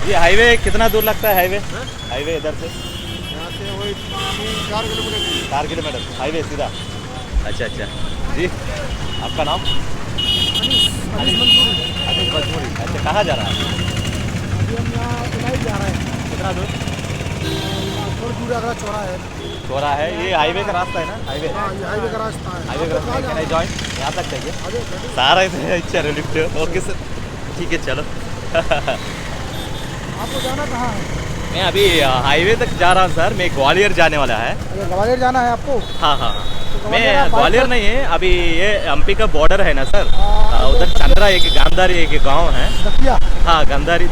ये हाईवे कितना दूर लगता है? हाईवे इधर से यहाँ से वही 4 किलोमीटर 4 किलोमीटर हाईवे सीधा. अच्छा जी. आपका नाम? अनिल मंसूरी. अच्छा, कहाँ जा रहा है? जा रहा है कितना दूर? थोड़ा दूर अगला चौरा है. ये हाईवे का रास्ता है ना? हाईवे का रास्ता है हाईवे का रास्ता. Can I join? यहाँ तक चाहिए. सारा इच्छा लिफ्ट. ओके सर, ठीक है चलो. आपको जाना कहाँ है? मैं अभी हाईवे तक जा रहा हूँ सर. मैं ग्वालियर जाने वाला है. ग्वालियर जाना है आपको? हाँ. मैं ग्वालियर नहीं है, अभी ये एमपी का बॉर्डर है ना सर. उधर चंद्रा एक गांधारी एक गांव है. हाँ गांधारी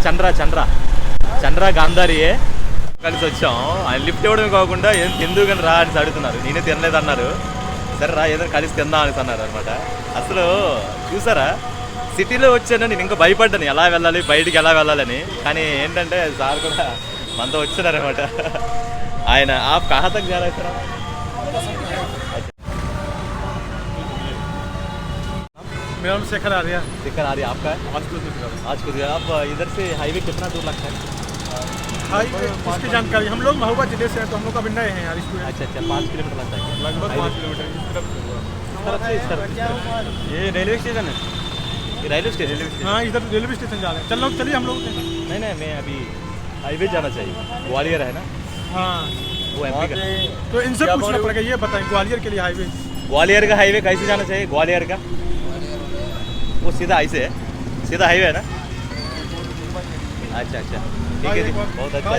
చంద్ర గాంధారి కలిసి వచ్చాం. ఆయన లిఫ్ట్ ఇవ్వడమే కాకుండా ఏం తిందు కానీ రా అని అడుగుతున్నారు. నేనే తినలేదు అన్నారు. సరే రా ఏదైనా కలిసి తిందాం అనేసి అన్నారు అనమాట. అసలు చూసారా, సిటీలో వచ్చాను నేను ఇంకా భయపడ్డాను ఎలా వెళ్ళాలి, బయటికి ఎలా వెళ్ళాలని. కానీ ఏంటంటే సార్ కూడా మనతో వచ్చారనమాట. ఆయన ఆప్ కహా తక్ जा रहे थे? मेरा नाम शेखर आर्या. दिक्कत आ रही है आपका? आज कुछ आप इधर से हाईवे कितना दूर लगता है? इसकी जानकारी हम लोग महोबा जिले से हैं, तो हम लोग अभी नए हैं यार इसको. अच्छा 5 किलोमीटर लगता है लगभग 5 किलोमीटर इस तरफ. ये रेलवे स्टेशन है. ये रेलवे स्टेशन? हाँ, इधर रेलवे स्टेशन जा रहे हैं. चलिए हम लोग. नहीं मैं अभी हाईवे जाना चाहिए. ग्वालियर है ना? हाँ, वो एमपी का. तो इनसे पूछना पड़ेगा. ये बताएं ग्वालियर के लिए हाईवे. ग्वालियर का हाईवे कैसे जाना चाहिए? ग्वालियर का वो सीधा ऐसे है, सीधा हाईवे है ना? अच्छा ठीक है जी, बहुत अच्छा है.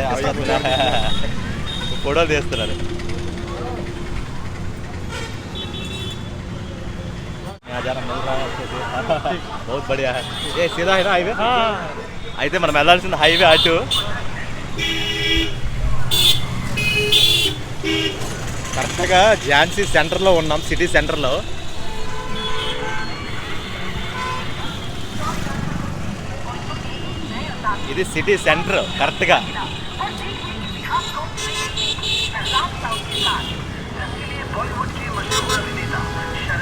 फोटो తీస్తున్నారు. नज़ारा मिल रहा है अच्छे से. बहुत बढ़िया है. ये सीधा है ना हाईवे? అయితే మనం వెళ్ళాల్సిన హైవే అటు. కరెక్ట్గా ఝాన్సీ సెంటర్లో ఉన్నాం, సిటీ సెంటర్లో. ఇది సిటీ సెంటర్ కరెక్ట్గా.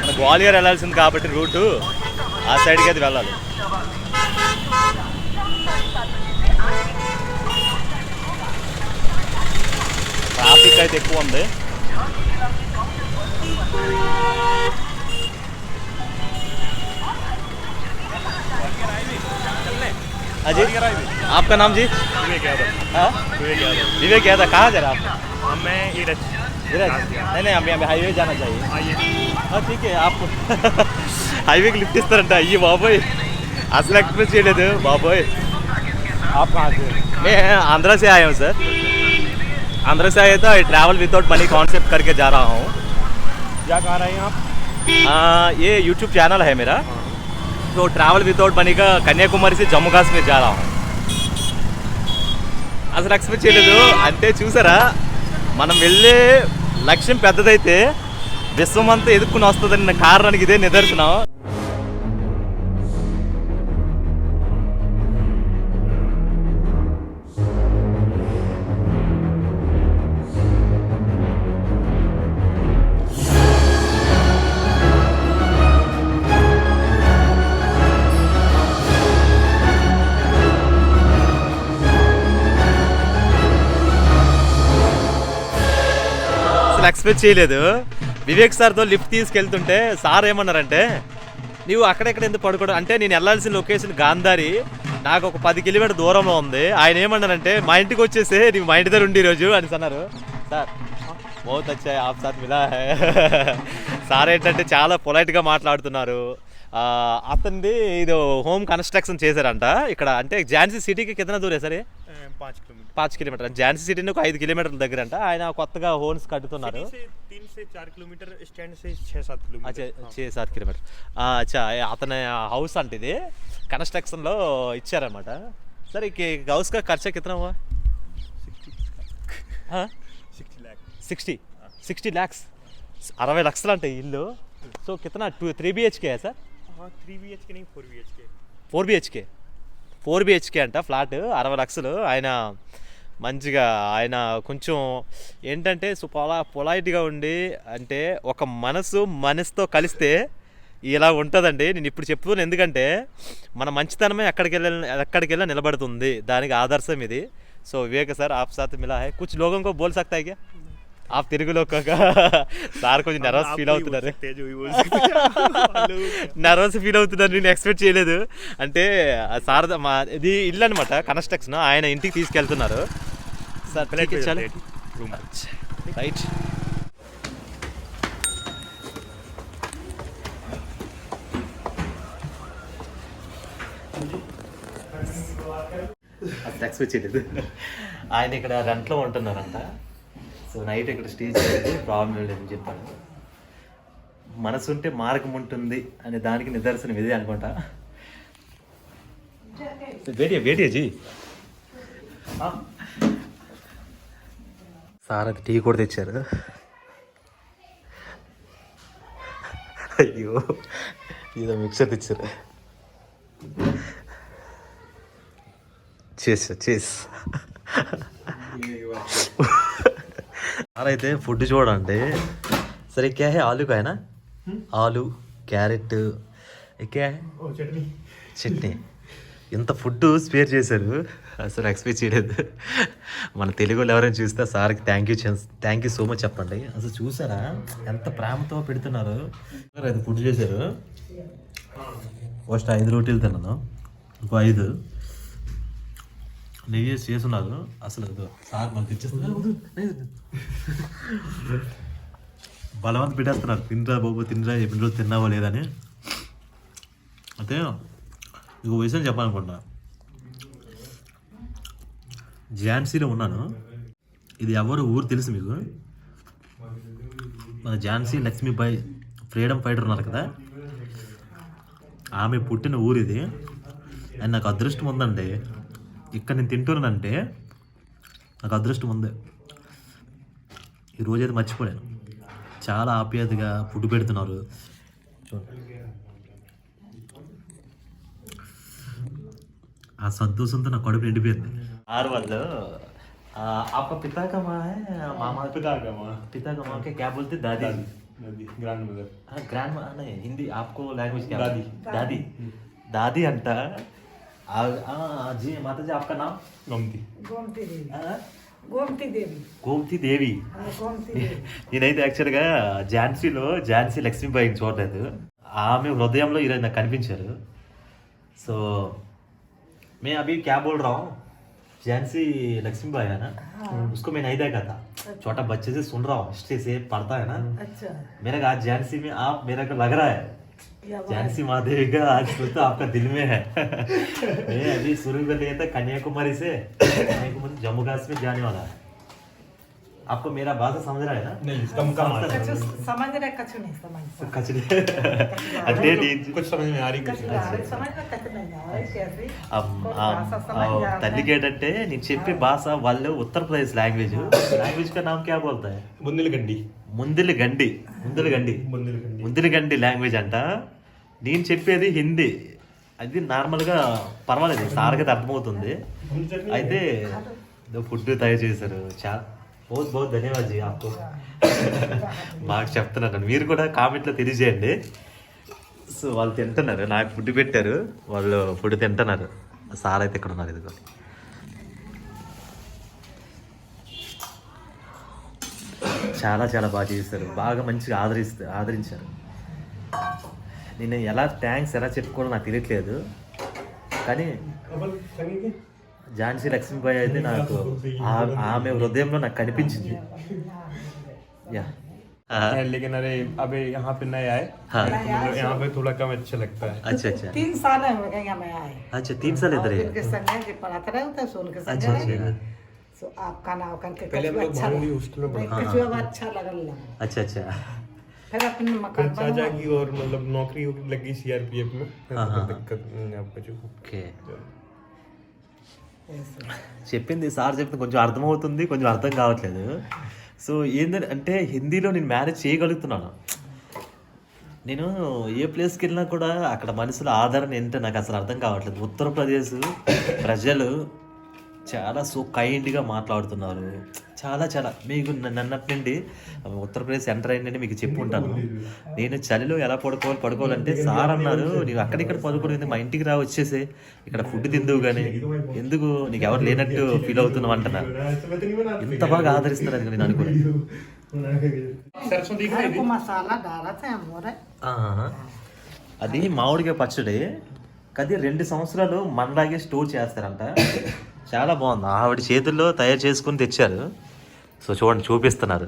మన గ్వాలియర్ వెళ్ళాల్సింది కాబట్టి రూటు ఆ సైడ్కి అది వెళ్ళాలి. ట్రాఫిక్ అయితే ఎక్కువ ఉంది. अजी आपका नाम जी? विवेक यादव. कहाँ जा रहा है आप? मैं इधर. नहीं हमें हाईवे जाना चाहिए. हाँ ठीक है. आप हाईवे लिफ्ट इस्तारंట. अయ్యి బాబోయ్, అసలు ఎక్స్ప్రెస్ చేయలేదు బాబోయ్. आप कहाँ से? मैं आंध्रा से आया हूँ सर. आंध्रा से आया था. ट्रैवल विदाउट मनी कॉन्सेप्ट करके जा रहा हूँ. क्या कह रहे हैं आप? ये यूट्यूब चैनल है मेरा. तो ट्रैवल विदाउट मनी का कन्याकुमारी से जम्मू कश्मीर जा रहा हूँ. అసలు ఎక్స్పెక్ట్ చేయలేదు. అంటే చూసారా, మనం వెళ్ళే లక్ష్యం పెద్దదైతే విశ్వం అంతా ఎదుర్కొని వస్తుందన్న కారణానికి ఇదే నిదర్శనం. ఎక్స్పెక్ట్ చేయలేదు. వివేక్ సార్తో లిఫ్ట్ తీసుకెళ్తుంటే సార్ ఏమన్నారంటే, నీవు అక్కడెక్కడ ఎందుకు పడుకోవడం అంటే, నేను వెళ్ళాల్సిన లొకేషన్ గాంధారి, నాకు ఒక 10 కిలోమీటర్ దూరంలో ఉంది. ఆయన ఏమన్నారంటే మా ఇంటికి వచ్చేసి నీకు మా ఇంటి దగ్గర ఉండి ఈరోజు అని అన్నారు. సార్ బహుత్ అచ్చా ఆప్ సాత్ మిలా హై. సార్ ఏంటంటే చాలా పొలైట్గా మాట్లాడుతున్నారు. అతనిది ఇది హోమ్ కన్స్ట్రక్షన్ చేశారంట ఇక్కడ. అంటే ఝాన్సీ సిటీకి కిतना దూరం సరే 5 కిలోమీటర్. ఝాన్సీ సిటీ ఒక 5 కిలోమీటర్ల దగ్గర అంట. ఆయన కొత్తగా హోమ్స్ కట్టుతున్నారు. 3 से 4 किलोमीटर स्टैंड से 6-7 किलोमीटर. అచ్చా 6-7 కిలోమీటర్. అచ్చా అతని హౌస్ అంటే ఇది కన్స్ట్రక్షన్లో ఇచ్చారనమాట. సరే హౌస్ కా ఖర్చా కిतना हुआ? 60 lakhs. 60 లక్షలు అంటే ఇల్లు. సో కిतना 3 BHK है సార్? 3 BHK नहीं 4 BHK. 4 BHK అంట ఫ్లాట్. 60 లక్షలు. ఆయన మంచిగా ఆయన కొంచెం ఏంటంటే పొలైట్గా ఉండి అంటే ఒక మనసుతో కలిస్తే ఇలా ఉంటుందండి. నేను ఇప్పుడు చెప్తున్నాను ఎందుకంటే మన మంచితనమే ఎక్కడికి వెళ్ళి నిలబడుతుంది. దానికి ఆదర్శం ఇది. సో వివేక సార్ आप साथ मिला है कुछ लोगों को बोल सकता है क्या आप తెలుగులో సార్ కొంచెం నర్వస్ ఫీల్ అవుతున్నారు. నర్వస్ ఫీల్ అవుతున్నారు. నేను ఎక్స్పెక్ట్ చేయలేదు. అంటే సార్ మా ఇది ఇల్లు అనమాట కన్స్ట్రక్షన్. ఆయన ఇంటికి తీసుకెళ్తున్నారు సార్. రైట్. ఎక్స్పెక్ట్ చేయలేదు. ఆయన ఇక్కడ రెంట్లో ఉంటున్నారంట. సో నైట్ ఇక్కడ స్టే చేయాలి, ప్రాబ్లం లేదని చెప్పాను. మనసు ఉంటే మార్గం ఉంటుంది అనే దానికి నిదర్శనం ఇదే అనుకుంటా. బేటియా జీ సార్ అది టీ కూడా తెచ్చారు. అయ్యో ఏదో మిక్సర్ తెచ్చారు. చేస్ సార్ అయితే ఫుడ్ చూడండి. సరే క్యా హే ఆలు కా హైనా? ఆలు క్యారెట్ క్యా హై? చట్నీ. ఇంత ఫుడ్ స్పేర్ చేశారు. అసలు ఎక్స్పెక్ట్ చేయలేదు. మన తెలుగులో ఎవరైనా చూస్తే సార్కి థ్యాంక్ యూ సో మచ్ చెప్పండి. అసలు చూసారా ఎంత ప్రేమతో పెడుతున్నారు. అది ఫుడ్ చేశారు. ఫస్ట్ 5 రోటీలు తిన్నాను, ఇంకో 5 నెయ్యి చేస్తున్నారు. అసలు సార్ మనకి ఇచ్చేస్తున్నారు. బలవంత పెట్టేస్తున్నారు. తినరా బాబు తినరా, ఎన్ని రోజు తిన్నావో లేదని. అయితే ఇంకో విషయం చెప్పాలనుకుంటా. ఝాన్సీలో ఉన్నాను. ఇది ఎవరు ఊరు తెలుసు మీకు? మన ఝాన్సీ లక్ష్మీబాయి ఫ్రీడమ్ ఫైటర్ ఉన్నారు కదా, ఆమె పుట్టిన ఊరు ఇది. అండ్ నాకు అదృష్టం ఉందండి, ఇక్కడ నేను తింటున్నానంటే నాకు అదృష్టం ఉంది. ఈరోజు అయితే మర్చిపోయాను. చాలా ఆప్యాయతగా ఫుడ్ పెడుతున్నారు. చూడండి ఆ సంతోషంతో నా కడుపు నిండిపోయింది. వాళ్ళు आपका पिता का माँ है मामा? पिता का माँ के क्या बोलते? दादी ग्रैंड मदर. ग्रैंड नहीं हिंदी आपको लैंग्वेज क्या? दादी. दादी अंट. जी माता जी आपका नाम? గోమతి దేవి. నేనైతే యాక్చువల్గా ఝాన్సీ లక్ష్మీబాయిని చూడలేదు. ఆమె హృదయంలో ఈరోజు నాకు కనిపించారు. సో मैं अभी क्या बोल रहा हूँ, ఝాన్సీ लक्ष्मीबाई है ना, उसको मैं नहीं देखा था. छोटा बच्चे से सुन रहा हूँ, हिस्ट्री से पढ़ता है ना. मेरा आज ఝాన్సీ में आप मेरा को लग रहा है ఝాన్సీ महादेवी का आज तो आपका दिल में है. मैं अभी शुरू कर लिया था कन्याकुमारी से जम्मू कश्मीर जाने वाला है. आपको मेरा भाषा समझ रहा है ना? नहीं कम समझ रहा है, कछु नहीं समझ అంటే कुछ समझ में आ रही कुछ समझ में कछु नहीं आ रहा है. कैसे తల్లికి ఏంటంటే నేను చెప్పే భాష వాళ్ళు ఉత్తరప్రదేశ్ లాంగ్వేజ్ का नाम क्या बोलता है? ముందలగండి లాంగ్వేజ్ అంట. నేను చెప్పేది హిందీ. అది నార్మల్గా పర్వాలేదు, సార్కి అర్థమవుతుంది. అయితే ఫుడ్ తయారు చేశారు. చాలా बहुत ధన్యవాద్ జీ आपको. మాకు చెప్తున్నాను, మీరు కూడా కామెంట్లో తెలియజేయండి. సో వాళ్ళు తింటున్నారు, నాకు ఫుడ్ పెట్టారు, వాళ్ళు ఫుడ్ తింటున్నారు. సార్ అయితే ఇక్కడ ఉన్నారు. ఇదిగో చాలా చాలా బాగా చేశారు, బాగా మంచిగా ఆదరించారు. నేను థ్యాంక్స్ ఎలా చెప్పుకోవాలో నాకు తెలియట్లేదు. కానీ ఝాన్సీ లక్ష్మీబాయి అయితే నాకు ఆమె హృదయంలో నాకు కనిపించింది. యా लेकिन अरे अबे यहाँ पे नया है हाँ। तो मतलब यहाँ पे थोड़ा कम अच्छा लगता है. अच्छा अच्छा 3 साल हो गए यहाँ मैं आए अच्छा 3 साल इधर है. उनके संग है जो पढ़ाता रहे होता है सो उनके संग अच्छा है अच्छा सो आपका नाम करके पहले हम कछुआ लोग अच्छा भांगली हॉस्टल में नहीं, पढ़ते कछुआ अच्छा लगल लगा अच्छा अच्छा फिर अपने फिर मकान चाचा बनवा की और मतलब नौकरी लगी सीआरपीएफ में फिर हाँ, तो हाँ। दिक्कत नहीं है आपको जो. ఓకే. ऐसे। చెప్పింది సార్ చెప్తే కొంచెం అర్థమవుతుంది, కొంచెం అర్థం కావట్లేదు. సో ఏంటంటే అంటే హిందీలో నేను మేనేజ్ చేయగలుగుతున్నాను. నేను ఏ ప్లేస్కి వెళ్ళినా కూడా అక్కడ మనుషుల ఆదరణ ఏంటో నాకు అసలు అర్థం కావట్లేదు. ఉత్తరప్రదేశ్ ప్రజలు చాలా సో కైండ్గా మాట్లాడుతున్నారు. చాలా చాలా మీకు నన్నటి నుండి ఉత్తరప్రదేశ్ ఎంటర్ అయిందంటే మీకు చెప్పుంటాను. నేను చలిలో ఎలా పడుకోవాలంటే సార్ అన్నారు నీవు అక్కడిక్కడ పడుకోలేదు మా ఇంటికి రా వచ్చేసి ఇక్కడ ఫుడ్ తిందువు కానీ ఎందుకు నీకు ఎవరు లేనట్టు ఫీల్ అవుతున్నావు అంటున్నారు. ఇంత బాగా ఆదరిస్తున్నారు నేను అనుకోలేదు. घर को मसाला डाला था हमारे ఆహా. అది మామిడికాయ పచ్చడి అది 2 సంవత్సరాలు మనలాగే స్టోర్ చేస్తారంట. చాలా బాగుంది. ఆవిడ చేతుల్లో తయారు చేసుకుని తెచ్చారు. సో చూడండి చూపిస్తున్నారు.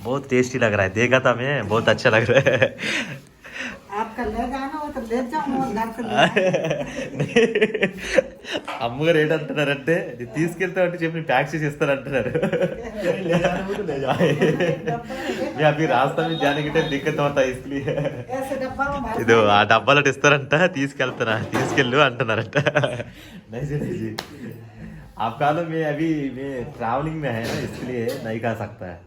बहुत टेस्टी लग रहा है. देखा था मैं, बहुत अच्छा लग रहा है. आपका ले जाना हो तो ले जाओ और घर से ले అమ్మగారు ఏంటంటున్నారంటే ఇది తీసుకెళ్తా అంటే చెప్పి ప్యాక్ చేసి ఇస్తారంటున్నారు. मैं अभी रास्ता में जाने के टाइम दिक्कत होता है इसलिए ऐसे डब्बा में भर ఇది ఆ డబ్బాలో ఇస్తారంట తీసుకెళ్ళు అంటున్నారంట. नहीं जी आप कहा लो मैं अभी मैं ट्रैवलिंग में है ना इसलिए नहीं खा सकता है.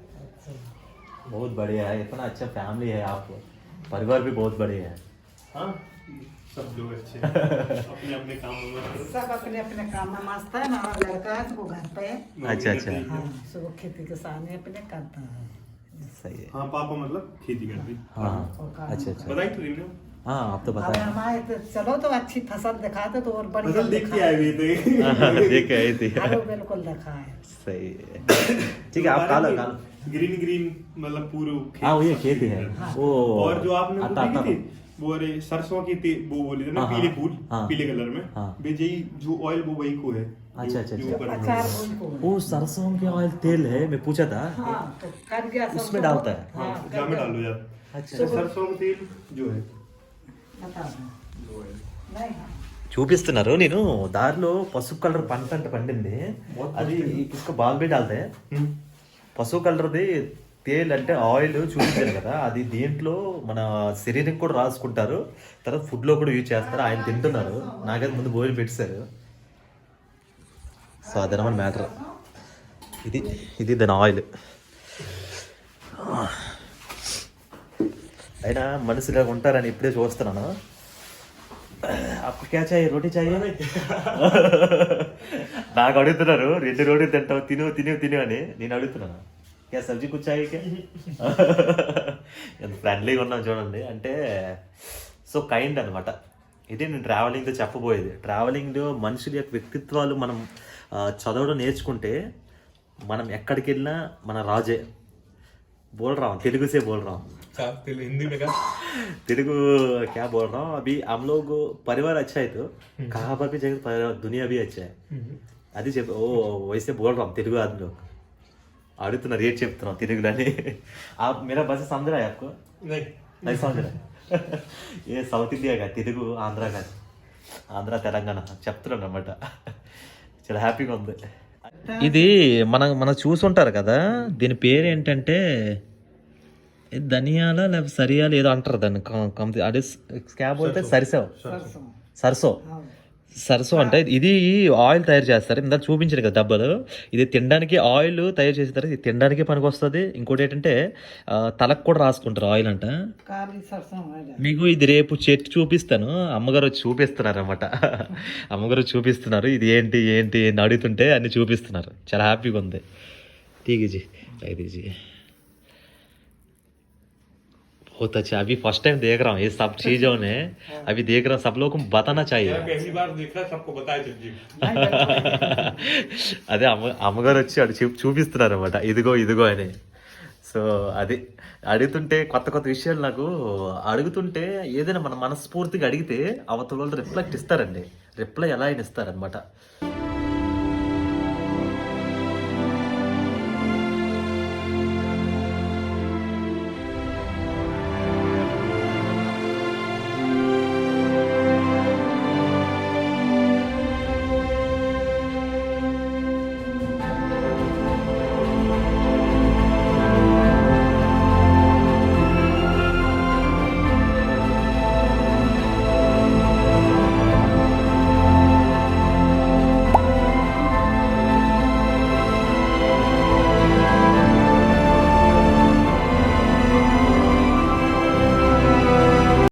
बहुत बढ़िया है. इतना अच्छा फैमिली है. आप परिवार भी बहुत बड़े हैं. हाँ सब लोग अच्छे अपने अपने काम में सब अपने अपने काम में मस्त है ना और लड़का है तो वो घर पे है अच्छा अच्छा हाँ सो वो खेती किसानी अपने करता है सही है. हाँ पापा मतलब खेती करते हाँ अच्छा अच्छा बताई तो रही ना हाँ आप तो अब बताए. हमारे तो चलो तो अच्छी फसल दिखाते तो और बढ़िया फसल देख के आए हुए थे देख के आई थी. हेलो बिल्कुल दिखा है सही है. ठीक है आप खा लो खा लो. ग्रीन ग्रीन मतलब पूरे हाँ वो ये खेती है वो और जो आपने वो आता देखी आता थी वो अरे सरसों की वो बोली थी ना हाँ, पीले हाँ, फूल हाँ। पीले कलर में हाँ। बेजई जो ऑयल वो वही को है अच्छा, अच्छा, जो अच्छा। ऊपर अचार भून को वो सरसों के ऑयल तेल है मैं पूछा था. हाँ तो कर गया सब उसमें डालता है. हाँ जा में डालो यार अच्छा सरसों का तेल जो है बता नहीं हाँ చూపిస్తున్నారు. నేను దారిలో పసుపు కలర్ పంట అంటే పండింది అది ఇసుక బాల్ బి డాల్తే పసుపు కలర్ది తేల్ అంటే ఆయిల్ చూపించారు కదా అది దీంట్లో మన శరీరం కూడా రాసుకుంటారు తర్వాత ఫుడ్లో కూడా యూజ్ చేస్తారు. ఆయన తింటున్నారు నాకైతే ముందు భోజనం పెట్టారు. సో అదనమాట మ్యాటర్. ఇది దాని ఆయిల్. అయినా మనుషులు ఇలా ఉంటారని ఇప్పుడే చూస్తున్నాను. आपको क्या चाहिए रोटी चाहिए నాకు అడుగుతున్నారు 2 రోటీ తింటావు తిను అని నేను అడుగుతున్నాను క్యా సబ్జీ కుచ్ చాయే క్యా ఎంత ఫ్రెండ్లీగా ఉన్నాం చూడండి. అంటే సో కైండ్ అనమాట. ఇది నేను ట్రావెలింగ్లో చెప్పబోయేది. ట్రావెలింగ్లో మనుషుల యొక్క వ్యక్తిత్వాలు మనం చదవడం నేర్చుకుంటే మనం ఎక్కడికి వెళ్ళినా మన రాజే. बोल रहा हूँ तेलुगु से बोल रहा हूँ. हिंदी में क्या तेलुगु क्या बोल रहा हूँ. अभी हम लोग परिवार अच्छा है तो कहाँ पर भी जगह दुनिया भी अच्छा है. అది చెప్ ఓ वैसे बोल रहा हूँ तेलुगु आदमी लोग अड़ुतना रेट చెప్తున్నాం తెలుగులోని. आप मेरा भाषा समझ रहा है आपको नहीं समझ रहा ये साउथ इंडिया का తెలుగు ఆంధ్ర తెలంగాణ చెప్తున్నాను అన్నమాట. చాలా హ్యాపీగా ఉంది. ఇది మనం చూసుంటారు కదా దీని పేరు ఏంటంటే ధనియాల లేకపోతే సరియాలు ఏదో అంటారు దాన్ని అదే క్యాబ్ అయితే సరసో అంటే ఇది ఆయిల్ తయారు చేస్తారు. ఇందాక చూపించారు కదా డబ్బాలు. ఇది తినడానికి ఆయిల్ తయారు చేస్తారు. ఇది తినడానికి పనికి వస్తుంది. ఇంకోటి ఏంటంటే తలకు కూడా రాసుకుంటారు ఆయిల్ అంట. काली सरसों है మీకు ఇది రేపు చెట్టు చూపిస్తాను. అమ్మగారు వచ్చి చూపిస్తున్నారు అనమాట. అమ్మగారు చూపిస్తున్నారు ఇది ఏంటి అని అడుగుతుంటే అన్ని చూపిస్తున్నారు. చాలా హ్యాపీగా ఉంది. ఠీక్ జీ बहुत अच्छा. अभी फर्स्ट टाइम देख रहा हूँ ये सब चीजों ने अभी देख रहा हूँ. सब लोगों को बताना चाहिए. पहली बार देख रहा सबको बताए जी అదే అమ్మగారు వచ్చి అటు చూపిస్తున్నారు అనమాట ఇదిగో అని. సో అది అడుగుతుంటే కొత్త కొత్త విషయాలు నాకు అడుగుతుంటే ఏదైనా మన మనస్ఫూర్తిగా అడిగితే అవతల వాళ్ళు రిఫ్లెక్ట్ ఇస్తారండి. రిప్లై ఎలా అయినా ఇస్తారనమాట.